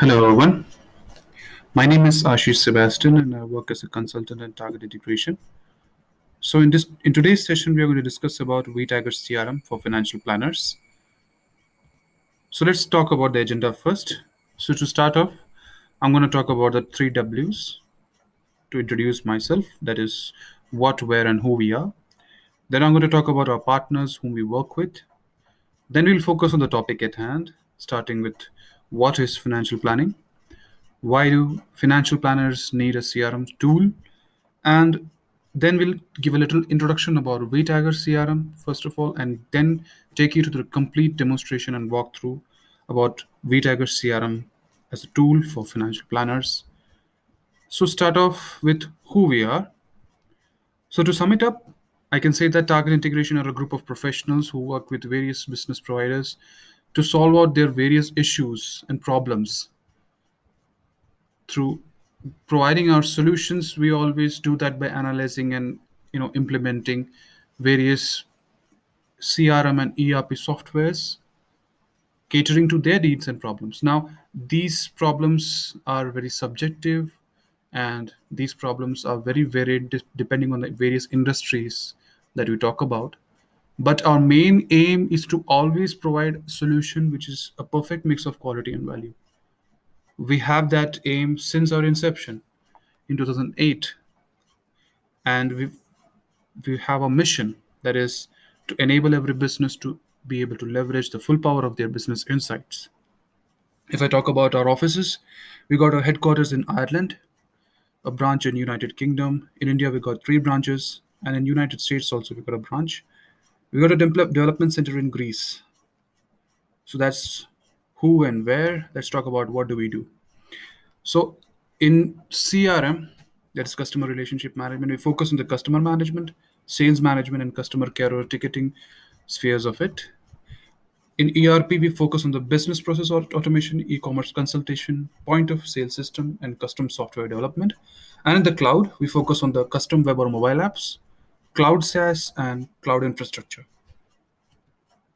Hello, everyone. My name is Ashish Sebastian, and I work as a consultant in target integration. So, in today's session, we are going to discuss about Vtiger CRM for financial planners. So, let's talk about the agenda first. So, to start off, I'm going to talk about the three W's to introduce myself. That is, what, where, and who we are. Then I'm going to talk about our partners whom we work with. Then we'll focus on the topic at hand, starting with what is financial planning. Why do financial planners need a CRM tool? And then we'll give a little introduction about Vtiger CRM, first of all, and then take you to the complete demonstration and walkthrough about Vtiger CRM as a tool for financial planners. So, start off with who we are. So, to sum it up, I can say that Target Integration are a group of professionals who work with various business providers to solve out their various issues and problems through providing our solutions. We always do that by analyzing and implementing various CRM and ERP softwares catering to their needs and problems. Now these problems are very subjective, and these problems are very varied depending on the various industries that we talk about, but our main aim is to always provide a solution which is a perfect mix of quality and value. We have that aim since our inception in 2008, and we have a mission that is to enable every business to be able to leverage the full power of their business insights. If I talk about our offices, we got our headquarters in Ireland, a branch in United Kingdom. In India, we got three branches, and in United States also we got a branch. We got a development center in Greece. So that's who and where. Let's talk about what do we do. So in CRM, that's customer relationship management, we focus on the customer management, sales management, and customer care or ticketing spheres of it. In ERP, we focus on the business process automation, e-commerce consultation, point of sale system, and custom software development. And in the cloud, we focus on the custom web or mobile apps, cloud SaaS, and cloud infrastructure.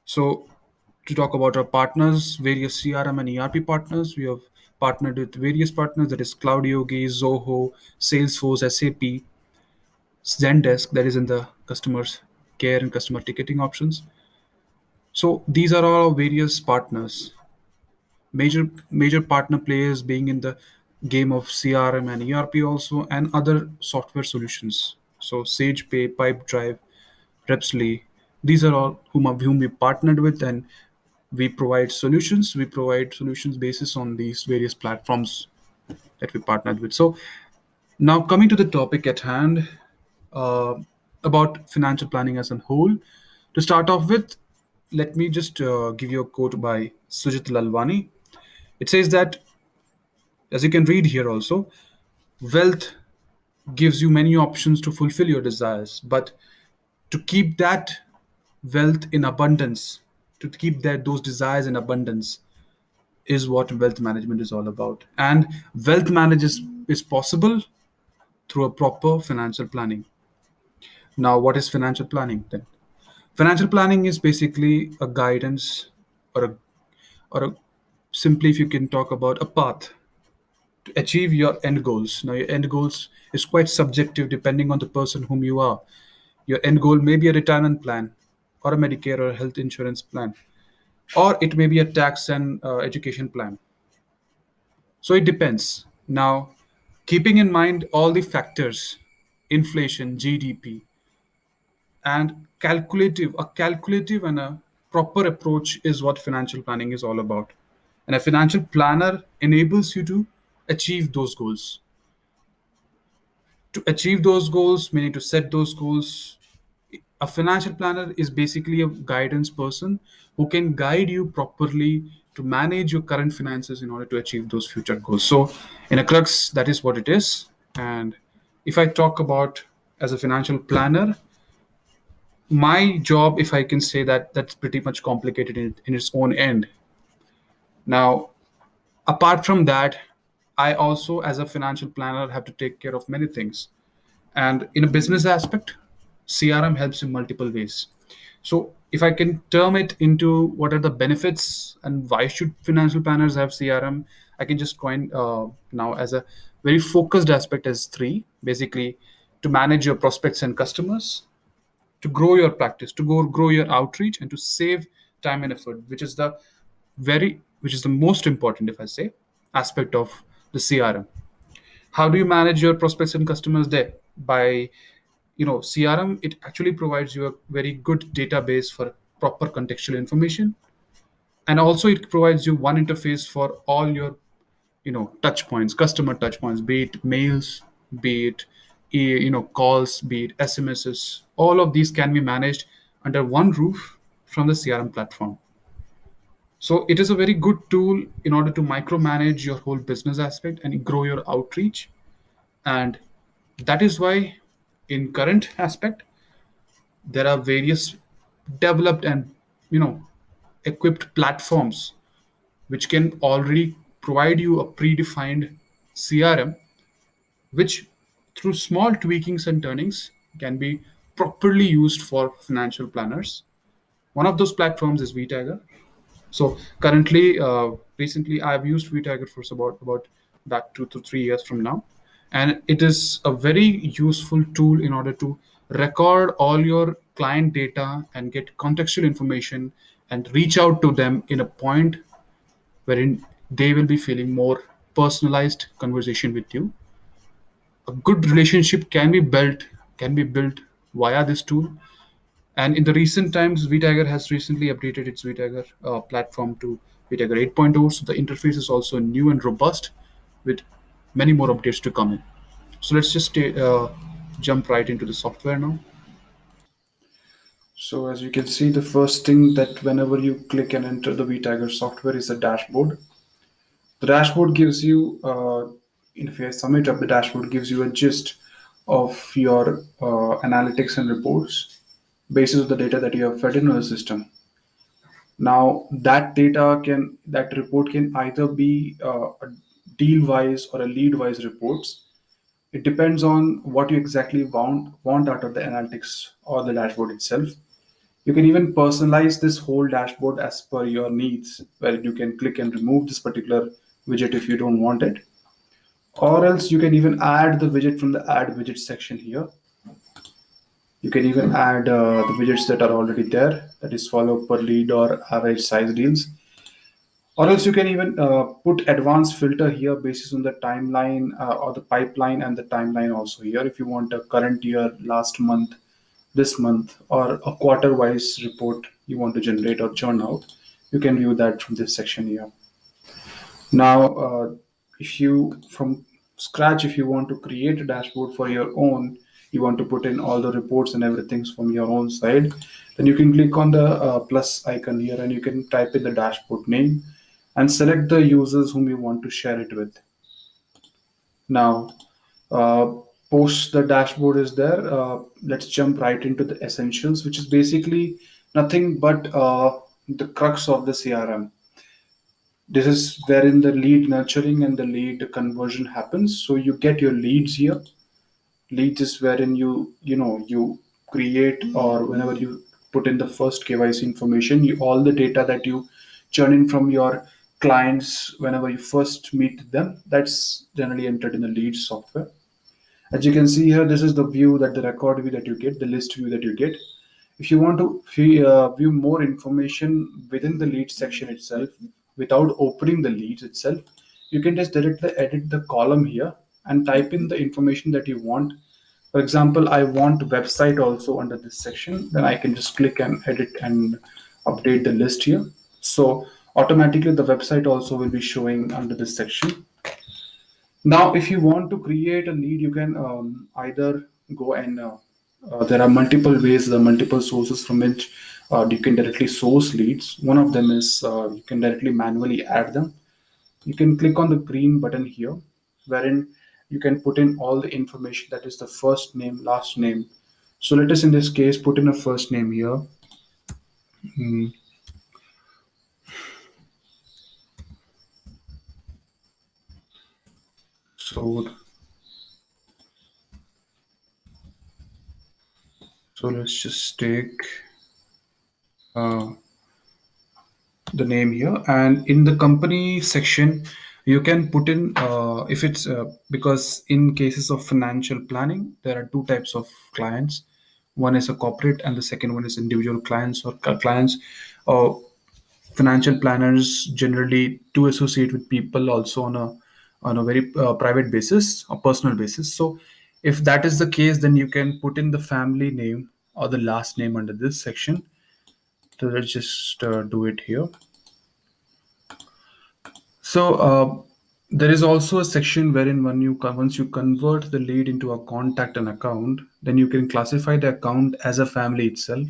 So to talk about our partners, various CRM and ERP partners, we have partnered with various partners, that is CloudYogi, Zoho, Salesforce, SAP, Zendesk, that is in the customers care and customer ticketing options. So these are all various partners, major partner players being in the game of CRM and ERP also, and other software solutions. So SagePay, Pipedrive, Repsly, these are all whom we partnered with, and we provide solutions. We provide solutions basis on these various platforms that we partnered with. So now coming to the topic at hand, uh, about financial planning as a whole. To start off with, let me just give you a quote by Sujit Lalwani. It says that, as you can read here also, wealth gives you many options to fulfill your desires, but to keep that wealth in abundance, to keep those desires in abundance, is what wealth management is all about. And wealth management is possible through a proper financial planning. Now, what is financial planning then? Financial planning is basically a guidance, or a simply, if you can talk about a path to achieve your end goals. Now, your end goals is quite subjective depending on the person whom you are. Your end goal may be a retirement plan, or a Medicare or health insurance plan, or it may be a tax and education plan. So it depends. Now, keeping in mind all the factors, inflation, GDP, and a calculative and a proper approach is what financial planning is all about. And a financial planner enables you to achieve those goals. To achieve those goals, meaning to set those goals, a financial planner is basically a guidance person who can guide you properly to manage your current finances in order to achieve those future goals. So in a crux, that is what it is. And if I talk about as a financial planner, my job, if I can say that, that's pretty much complicated in its own end. Now, apart from that, I also, as a financial planner, have to take care of many things. And in a business aspect, CRM helps in multiple ways. So if I can term it into what are the benefits and why should financial planners have CRM, I can just coin now as a very focused aspect as three, basically to manage your prospects and customers, to grow your practice, to grow your outreach, and to save time and effort, which is the most important, if I say, aspect of the CRM. How do you manage your prospects and customers there? By CRM, it actually provides you a very good database for proper contextual information, and also it provides you one interface for all your touch points, customer touch points, be it mails, be it calls, be it SMSs. All of these can be managed under one roof from the CRM platform. So it is a very good tool in order to micromanage your whole business aspect and grow your outreach. And that is why in current aspect there are various developed and you know equipped platforms which can already provide you a predefined CRM, which through small tweakings and turnings can be properly used for financial planners. One of those platforms is Vtiger. So currently, recently, I've used Vtiger for about back 2 to 3 years from now, and it is a very useful tool in order to record all your client data and get contextual information and reach out to them in a point wherein they will be feeling more personalized conversation with you. A good relationship can be built via this tool. And in the recent times, Vtiger has recently updated its Vtiger platform to Vtiger 8.0. So the interface is also new and robust with many more updates to come in. So let's just jump right into the software now. So as you can see, the first thing that whenever you click and enter the Vtiger software is the dashboard. The dashboard gives you, if I sum it up, the dashboard gives you a gist of your analytics and reports basis of the data that you have fed into the system. Now that report can either be a deal wise or a lead wise reports. It depends on what you exactly want out of the analytics or the dashboard itself. You can even personalize this whole dashboard as per your needs, where you can click and remove this particular widget if you don't want it. Or else you can even add the widget from the add widget section here. You can even add the widgets that are already there, that is follow per lead or average size deals. Or else you can even put advanced filter here basis on the timeline or the pipeline and the timeline also here. If you want a current year, last month, this month, or a quarter wise report you want to generate or churn out, you can view that from this section here. Now, if you from scratch, if you want to create a dashboard for your own, you want to put in all the reports and everything from your own side, then you can click on the plus icon here and you can type in the dashboard name and select the users whom you want to share it with. Now, uh, post the dashboard is there. Let's jump right into the essentials, which is basically nothing but the crux of the CRM. This is wherein the lead nurturing and the lead conversion happens. So you get your leads here. Leads is wherein you create, or whenever you put in the first KYC information, all the data that you churn in from your clients whenever you first meet them, that's generally entered in the leads software. As you can see here, this is the view, that the record view that you get, the list view that you get. If you want to view more information within the lead section itself without opening the leads itself, you can just directly edit the column here and type in the information that you want. For example, I want website also under this section, then I can just click and edit and update the list here. So automatically the website also will be showing under this section. Now, if you want to create a lead, you can either go and there are multiple ways, there are multiple sources from which you can directly source leads. One of them is you can directly manually add them. You can click on the green button here, wherein you can put in all the information, that is the first name, last name. So let us in this case put in a first name here. Hmm. So let's just take uh, the name here, and in the company section You can put in if it's because in cases of financial planning there are two types of clients. One is a corporate and the second one is individual clients or clients. uh, Financial planners generally do associate with people also on a very private basis or personal basis. So if that is the case, then you can put in the family name or the last name under this section. So let's just do it here. So there is also a section wherein once you convert the lead into a contact and account, then you can classify the account as a family itself.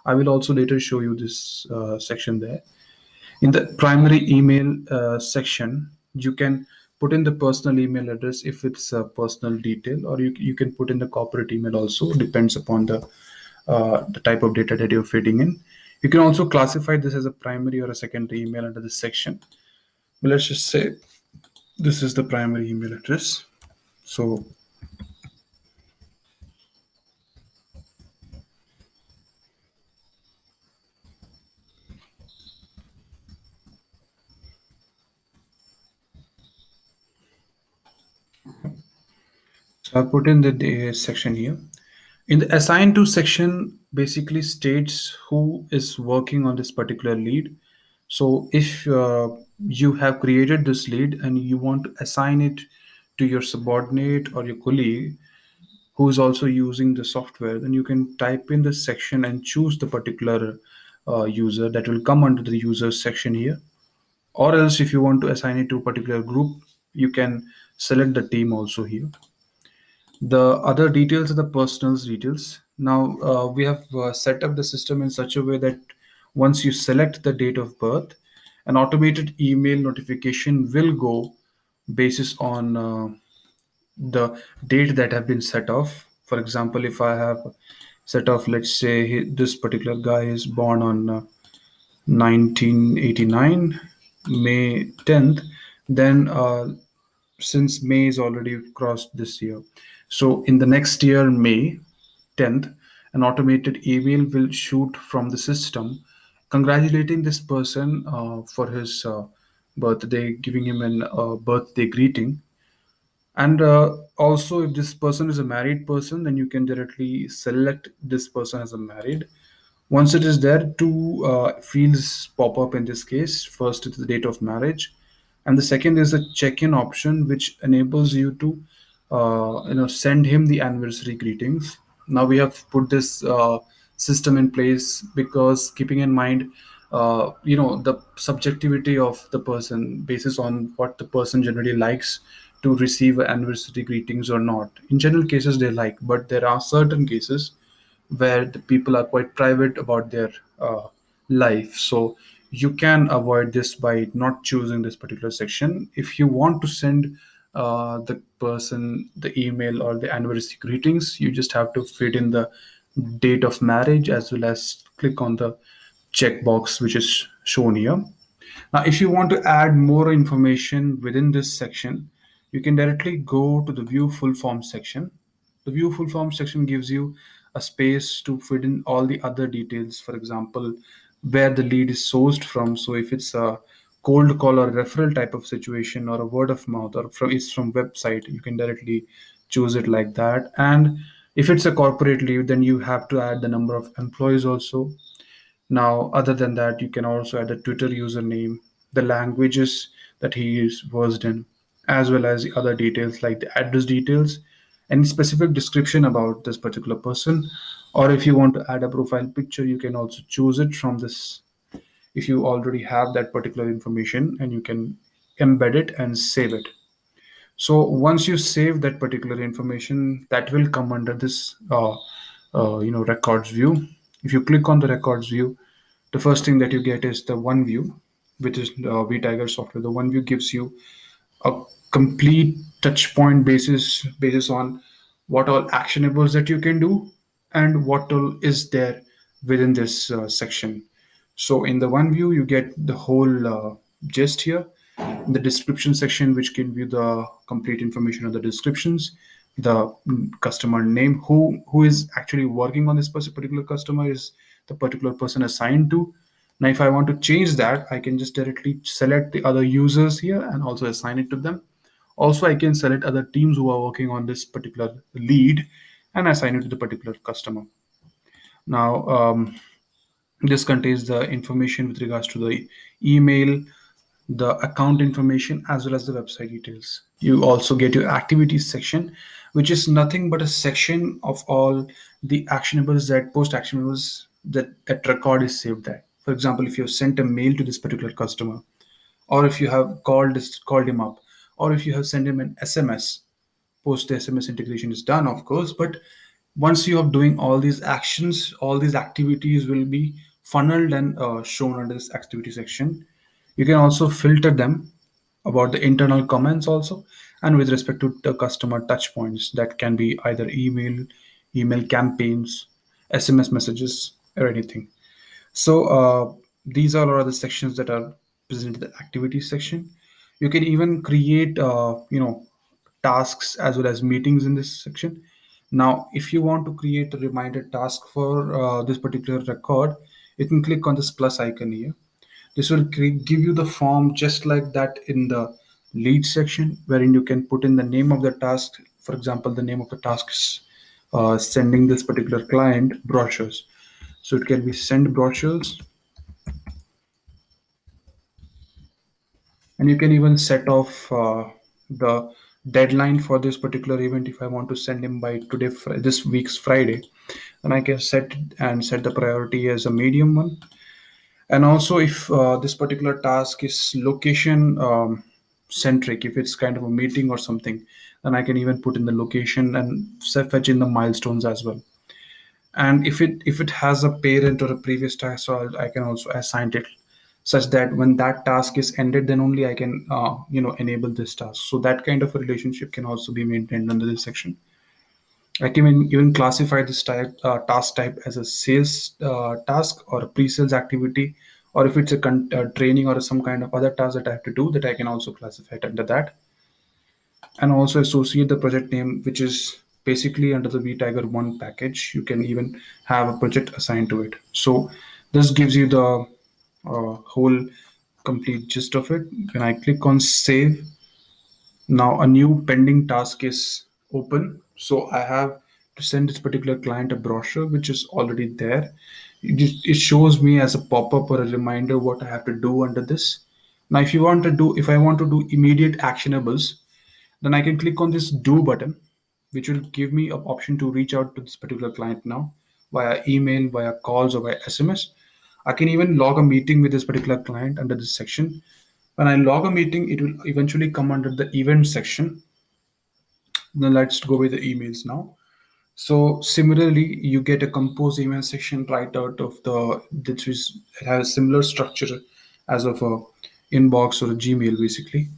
I will also later show you this section there. In the primary email section, you can put in the personal email address if it's a personal detail, or you can put in the corporate email also, depends upon the type of data that you're feeding in. You can also classify this as a primary or a secondary email under this section. But let's just say this is the primary email address. So I put in the section here. In the assign to section basically states who is working on this particular lead. So if you have created this lead and you want to assign it to your subordinate or your colleague who is also using the software, then you can type in this section and choose the particular user that will come under the users section here. Or else if you want to assign it to a particular group, you can select the team also here. The other details are the personal's details. Now we have set up the system in such a way that once you select the date of birth, an automated email notification will go basis on the date that have been set off. For example, if I have set off, let's say this particular guy is born on 1989, May 10th, then since May is already crossed this year. So in the next year, May 10th, an automated email will shoot from the system congratulating this person for his birthday, giving him an birthday greeting. And also, if this person is a married person, then you can directly select this person as a married. Once it is there, two fields pop up in this case. First, it's the date of marriage, and the second is a check-in option, which enables you to, send him the anniversary greetings. Now we have put this system in place because keeping in mind, the subjectivity of the person, basis on what the person generally likes to receive anniversary greetings or not. In general cases, they like, but there are certain cases where the people are quite private about their life. So you can avoid this by not choosing this particular section. If you want to send the person the email or the anniversary greetings, you just have to fit in the date of marriage as well as click on the checkbox which is shown here. Now, if you want to add more information within this section, you can directly go to the View Full Form section. The View Full Form section gives you a space to fit in all the other details. For example, where the lead is sourced from. So if it's a cold call or referral type of situation or a word of mouth or it's from website, you can directly choose it like that. And if it's a corporate lead, then you have to add the number of employees also. Now, other than that, you can also add a Twitter username, the languages that he is versed in, as well as the other details like the address details, any specific description about this particular person. Or if you want to add a profile picture, you can also choose it from this if you already have that particular information, and you can embed it and save it. So once you save that particular information, that will come under this records view. If you click on the records view, the first thing that you get is the one view, which is Vtiger software. The one view gives you a complete touch point basis on what all actionables that you can do and what all is there within this section. So in the one view, you get the whole gist here. In the description section, which can view the complete information of the descriptions, the customer name, who is actually working on this particular customer is the particular person assigned to, Now, if I want to change that, I can just directly select the other users here and also assign it to them. Also, I can select other teams who are working on this particular lead and assign it to the particular customer. Now, this contains the information with regards to the email, the account information, as well as the website details. You also get your activities section, which is nothing but a section of all the actionables, that post actionables, that record is saved there. For example, if you have sent a mail to this particular customer, or if you have called him up, or if you have sent him an SMS, post the SMS integration is done, of course. But once you are doing all these actions, all these activities will be funneled and shown under this activity section. You can also filter them about the internal comments also, and with respect to the customer touch points, that can be either email campaigns, SMS messages, or anything. So these are all the sections that are present in the activities section. You can even create, tasks as well as meetings in this section. Now, if you want to create a reminder task for this particular record, you can click on this plus icon here. This will give you the form just like that in the lead section, wherein you can put in the name of the task. For example, the name of the task is sending this particular client brochures. So it can be send brochures, and you can even set off the deadline for this particular event. If I want to send him by today, this week's Friday, then I can set the priority as a medium one. And also, if this particular task is location centric, if it's kind of a meeting or something, then I can even put in the location and fetch in the milestones as well. And if it has a parent or a previous task, so I can also assign it such that when that task is ended, then only I can enable this task. So that kind of a relationship can also be maintained under this section. I can even classify this task type as a sales task or a pre-sales activity, or if it's a training or some kind of other task that I have to do, that I can also classify it under that. And also associate the project name, which is basically under the Vtiger one package. You can even have a project assigned to it. So this gives you the whole complete gist of it. When I click on save, now a new pending task is open. So I have to send this particular client a brochure, which is already there. It shows me as a pop-up or a reminder what I have to do under this. Now, if I want to do immediate actionables, then I can click on this do button, which will give me an option to reach out to this particular client now via email, via calls, or via SMS. I can even log a meeting with this particular client under this section. When I log a meeting, it will eventually come under the event section. Now let's go with the emails now. So similarly, you get a compose email section right out of the, which is, it has a similar structure as of a inbox or a Gmail basically.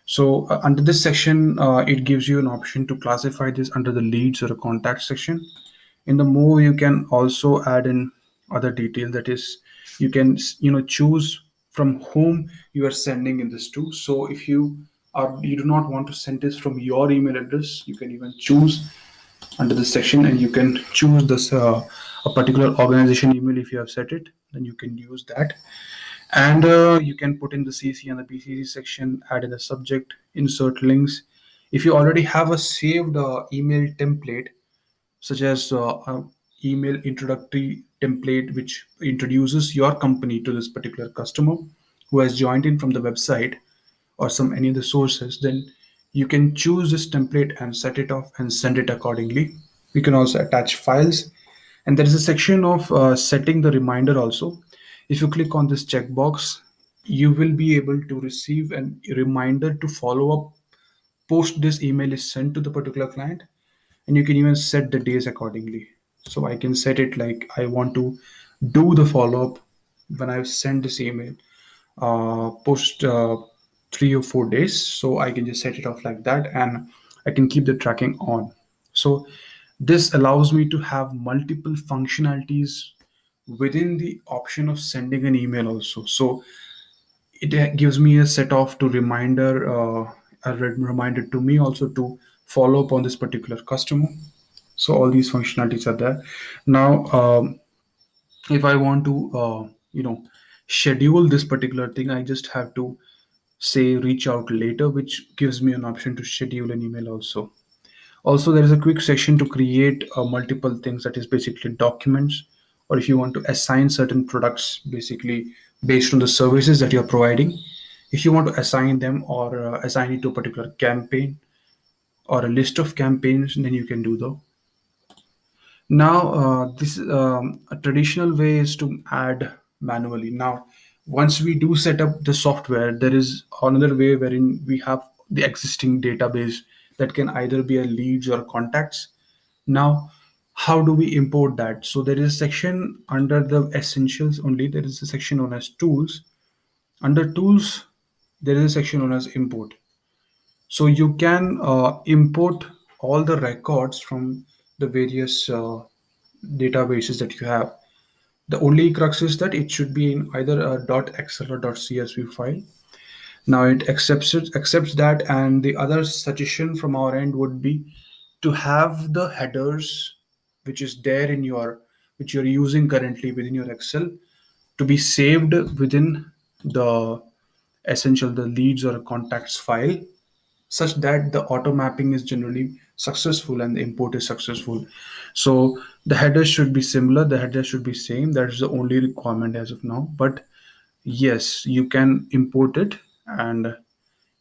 So under this section, it gives you an option to classify this under the leads or a contact section. In the move, you can also add in other detail, that is, you can choose from whom you are sending in this to. So if you do not want to send this from your email address, you can even choose under this section, and you can choose this a particular organization email. If you have set it, then you can use that. And you can put in the CC and the BCC section, add in the subject, insert links. If you already have a saved email template, such as a email introductory template which introduces your company to this particular customer who has joined in from the website or some any of the sources, then you can choose this template and set it off and send it accordingly. You can also attach files, and there is a section of setting the reminder also. If you click on this checkbox, you will be able to receive a reminder to follow up post this email is sent to the particular client, and you can even set the days accordingly. So I can set it like I want to do the follow up when I send this email post 3 or 4 days. So I can just set it off like that, and I can keep the tracking on. So this allows me to have multiple functionalities within the option of sending an email also. So it gives me a set off to reminder, reminder to me also to follow up on this particular customer. So all these functionalities are there. Now if I want to schedule this particular thing, I just have to say reach out later, which gives me an option to schedule an email also. Also, there is a quick section to create multiple things, that is basically documents, or if you want to assign certain products, basically based on the services that you're providing. If you want to assign them or assign it to a particular campaign or a list of campaigns, then you can do that. Now, this a traditional way is to add manually. Now, once we do set up the software, there is another way wherein we have the existing database that can either be a leads or contacts. Now, how do we import that? So there is a section under the essentials only. There is a section known as tools. Under tools, there is a section known as import. So you can import all the records from the various databases that you have. The only crux is that it should be in either a .xl or .csv file. Now it accepts that, and the other suggestion from our end would be to have the headers which is there in your which you're using currently within your Excel to be saved within the essential the leads or contacts file, such that the auto mapping is generally successful and the import is successful. So the headers should be similar, the headers should be same. That is the only requirement as of now. But yes, you can import it, and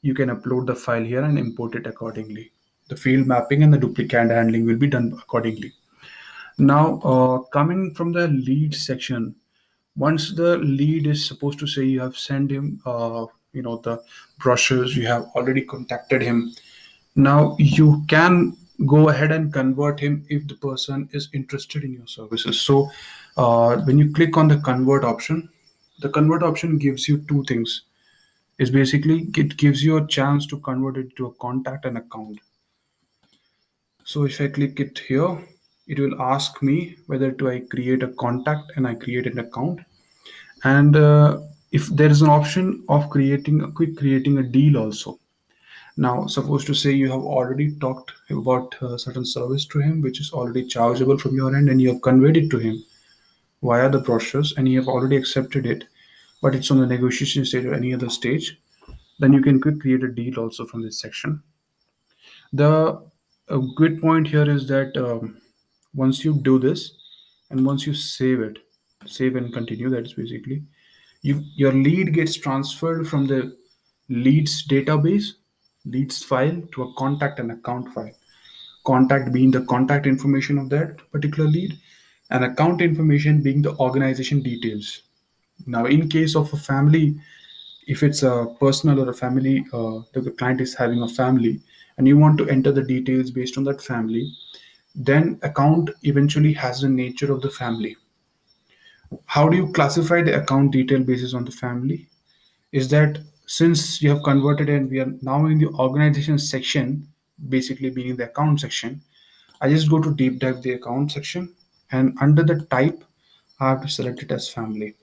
you can upload the file here and import it accordingly. The field mapping and the duplicate handling will be done accordingly. Now, coming from the lead section, once the lead is supposed to say you have sent him, the brochures, you have already contacted him. Now you can go ahead and convert him if the person is interested in your services. So when you click on the convert option gives you two things. Is basically it gives you a chance to convert it to a contact and account. So if I click it here, it will ask me whether to I create a contact and I create an account. And if there is an option of creating a deal also. Now, suppose to say you have already talked about a certain service to him, which is already chargeable from your end, and you have conveyed it to him via the brochures, and you have already accepted it, but it's on the negotiation stage or any other stage, then you can quick create a deal also from this section. The good point here is that once you do this, and once you save and continue, that's basically your lead gets transferred from the leads database, leads file, to a contact and account file. Contact being the contact information of that particular lead, and account information being the organization details. Now, in case of a family, if it's a personal or a family, the client is having a family, and you want to enter the details based on that family, then account eventually has the nature of the family. How do you classify the account detail basis on the family? Is that since you have converted and we are now in the organization section, basically being the account section, I just go to deep dive the account section, and under the type, I have to select it as family.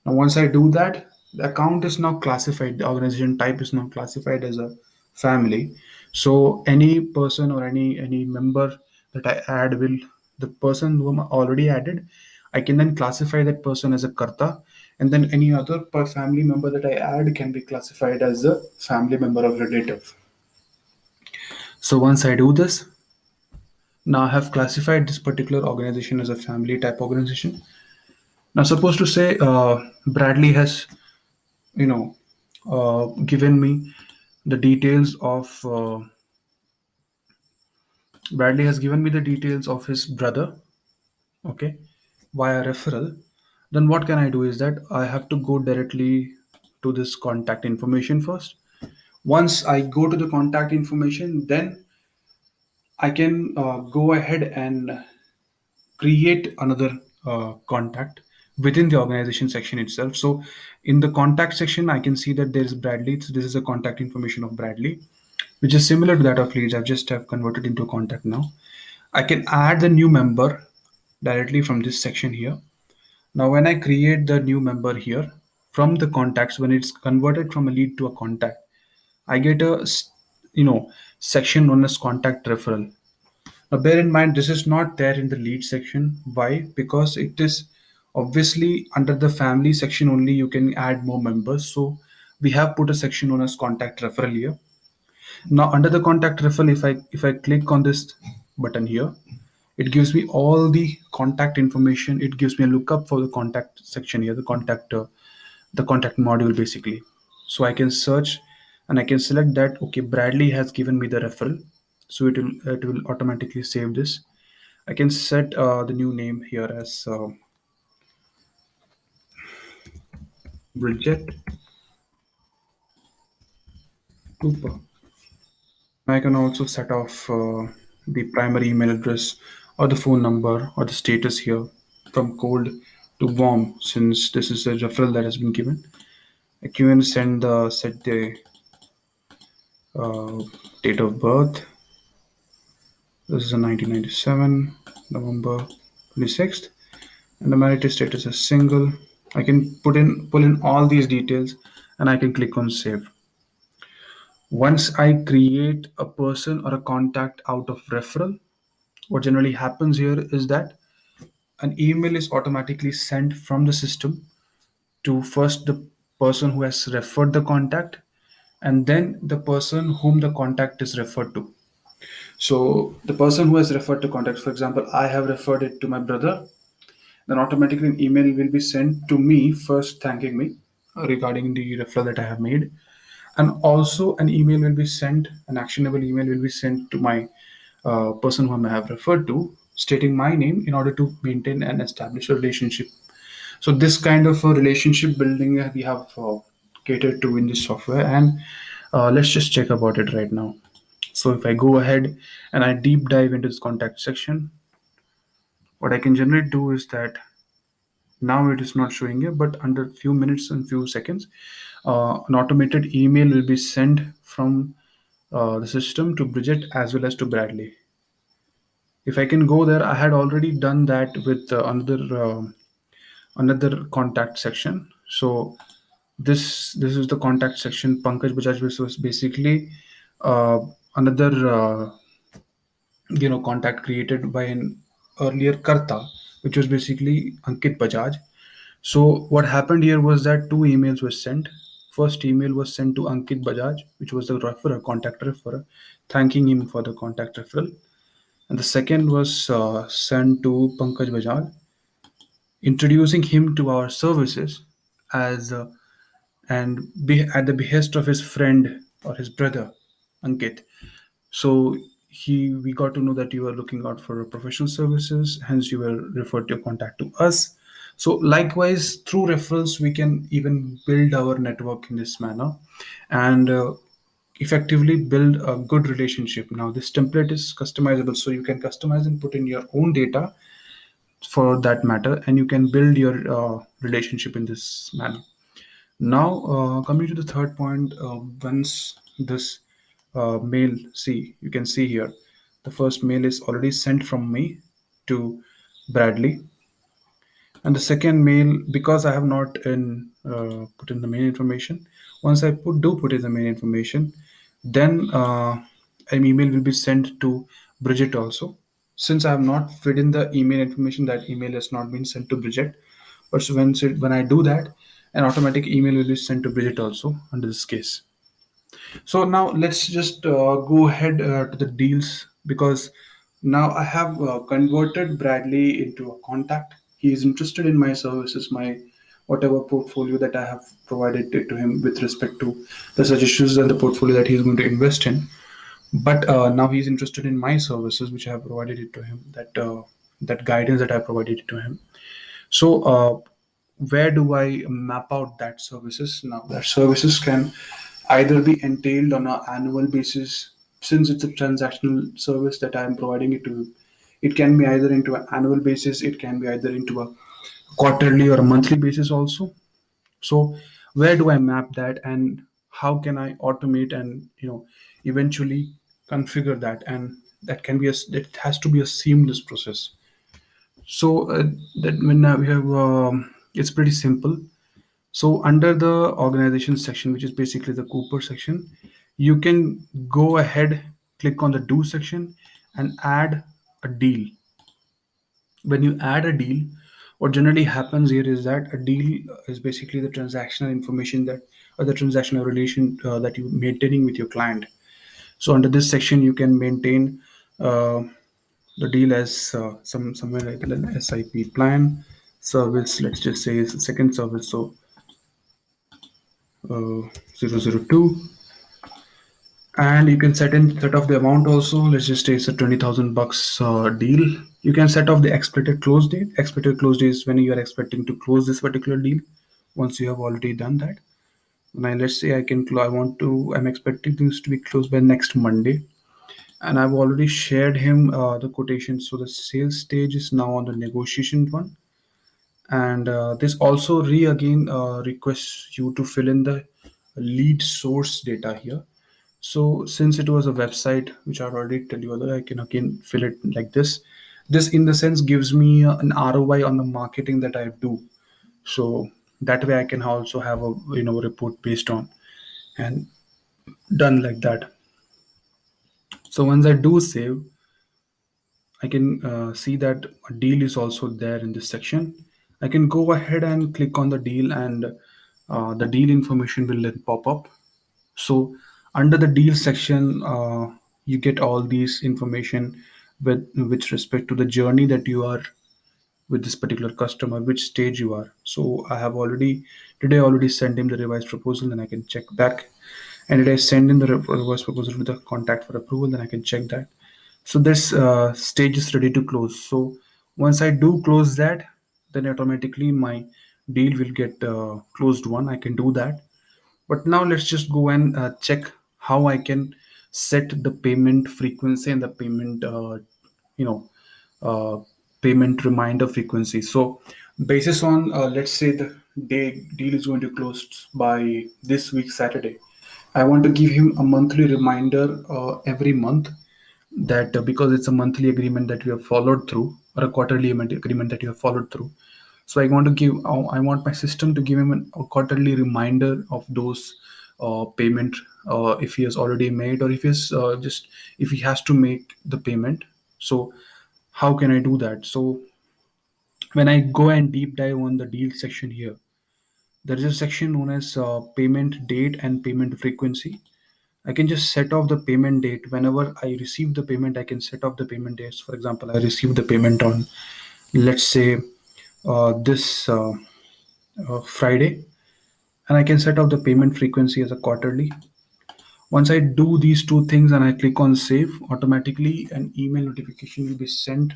Now, once I do that, the account is now classified, the organization type is now classified as a family. So any person or any member that I add will, the person whom I already added, I can then classify that person as a karta, and then any other family member that I add can be classified as a family member or relative. So once I do this, now I have classified this particular organization as a family type organization. Now, suppose to say Bradley has, you know, given me the details of Bradley has given me the details of his brother, okay, via referral. Then what can I do is that I have to go directly to this contact information first. Once I go to the contact information, then I can go ahead and create another contact within the organization section itself. So in the contact section, I can see that there is Bradley. So this is the contact information of Bradley, which is similar to that of leads. I've just have converted into a contact now. I can add the new member directly from this section here. Now, when I create the new member here from the contacts, when it's converted from a lead to a contact, I get a section known as contact referral. Now, bear in mind, this is not there in the lead section. Why? Because it is Obviously, under the family section only, you can add more members. So we have put a section known as contact referral here. Now under the contact referral, if I click on this button here, it gives me all the contact information. It gives me a lookup for the contact section here, the contact module basically. So I can search and I can select that. Okay, Bradley has given me the referral, so it will automatically save this. I can set the new name here as Bridget Cooper. I can also set off the primary email address or the phone number or the status here from cold to warm, since this is a referral that has been given. I can even set the uh, date of birth. This is a 1997 November 26th, and the marital status is single. I can pull in all these details, and I can click on save. Once I create a person or a contact out of referral, what generally happens here is that an email is automatically sent from the system to first the person who has referred the contact, and then the person whom the contact is referred to. So the person who has referred to contact, for example, I have referred it to my brother, then automatically an email will be sent to me first thanking me regarding the referral that I have made. And also an email will be sent, an actionable email will be sent to my person whom I have referred to, stating my name in order to maintain and establish a relationship. So this kind of a relationship building we have catered to in this software, and let's just check about it right now. So if I go ahead and I deep dive into this contact section, what I can generally do is that now it is not showing here, but under few minutes and few seconds, an automated email will be sent from the system to Bridget as well as to Bradley. If I can go there, I had already done that with another contact section. So this is the contact section. Pankaj Bajaj was basically uh, another contact created by an earlier karta, which was basically Ankit Bajaj. So what happened here was that two emails were sent. First email was sent to Ankit Bajaj, which was the referrer, contact referrer, thanking him for the contact referral. And the second was sent to Pankaj Bajaj, introducing him to our services as at the behest of his friend or his brother, Ankit. So we got to know that you were looking out for professional services, hence you were referred your contact to us. So likewise, through referrals, we can even build our network in this manner, and effectively build a good relationship. Now this template is customizable, so you can customize and put in your own data for that matter, and you can build your relationship in this manner. Now, coming to the third point, once this mail, see, you can see here, the first mail is already sent from me to Bradley, and the second mail, because I have not put in the main information. Once I put in the main information, then an email will be sent to Bridget also. Since I have not fed in the email information, that email has not been sent to Bridget. But so when I do that, an automatic email will be sent to Bridget also under this case. So now let's just go ahead to the deals, because now I have converted Bradley into a contact. He is interested in my services, my whatever portfolio that I have provided to him with respect to the suggestions and the portfolio that he is going to invest in. But now he's interested in my services, which I have provided it to him. That guidance that I provided it to him. So where do I map out that services? Now that services can either be entailed on an annual basis, since it's a transactional service that I am providing it to. It can be either into an annual basis, it can be either into a quarterly or a monthly basis also. So where do I map that, and how can I automate and eventually configure that? And that has to be a seamless process. So that when we have it's pretty simple. So under the organization section, which is basically the Cooper section, you can go ahead, click on the do section, and add a deal. When you add a deal, What generally happens here is that a deal is basically the transactional information that, or the transactional relation that you're maintaining with your client. So under this section, you can maintain uh, the deal as somewhere like an SIP plan service. Let's just say it's the second service. So 002, and you can set off the amount also. Let's just say it's a 20,000 bucks deal. You can set off the expected close date. Expected close date is when you are expecting to close this particular deal. Once you have already done that, now let's say I'm expecting things to be closed by next Monday, and I've already shared him the quotation. So the sales stage is now on the negotiation one, and this also again requests you to fill in the lead source data here. So since it was a website which I already tell you earlier, I can again fill it like this. This in the sense gives me an ROI on the marketing that I do. So that way I can also have a report based on, and done like that. So once I do save, I can see that a deal is also there in this section. I can go ahead and click on the deal, and the deal information will then pop up. So under the deal section, you get all these information with respect to the journey that you are with this particular customer, which stage you are. So I have already today I already sent him the revised proposal, and I can check back. And did I send in the revised proposal to the contact for approval? Then I can check that. So this stage is ready to close. So once I do close that, then automatically my deal will get closed one. I can do that. But now let's just go and check how I can set the payment frequency and the payment you know uh, payment reminder frequency. So basis on let's say the day deal is going to close by this week Saturday, I want to give him a monthly reminder every month, that because it's a monthly agreement that we have followed through, or a quarterly agreement that you have followed through. So I want my system to give him a quarterly reminder of those payment, if he has already made, or if he has to make the payment. So how can I do that? So when I go and deep dive on the deal section here, there is a section known as payment date and payment frequency. I can just set off the payment date. Whenever I receive the payment, I can set off the payment dates. For example, I received the payment on, let's say, this Friday, and I can set off the payment frequency as a quarterly. Once I do these two things and I click on save, automatically an email notification will be sent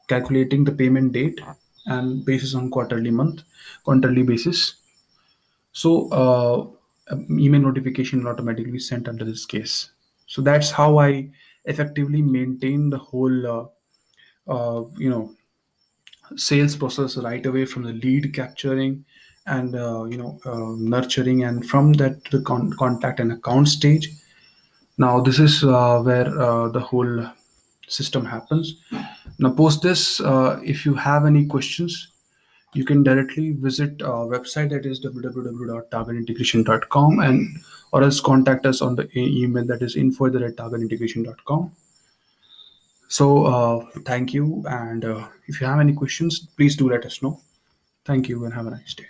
calculating the payment date and basis on quarterly basis. So email notification will automatically be sent under this case. So that's how I effectively maintain the whole sales process right away, from the lead capturing and nurturing, and from that to the contact and account stage. Now this is where the whole system happens. Now post this, if you have any questions, you can directly visit our website, that is www.targetintegration.com, and or else contact us on the email, that is info@targetintegration.com. So thank you, and if you have any questions, please do let us know. Thank you and have a nice day.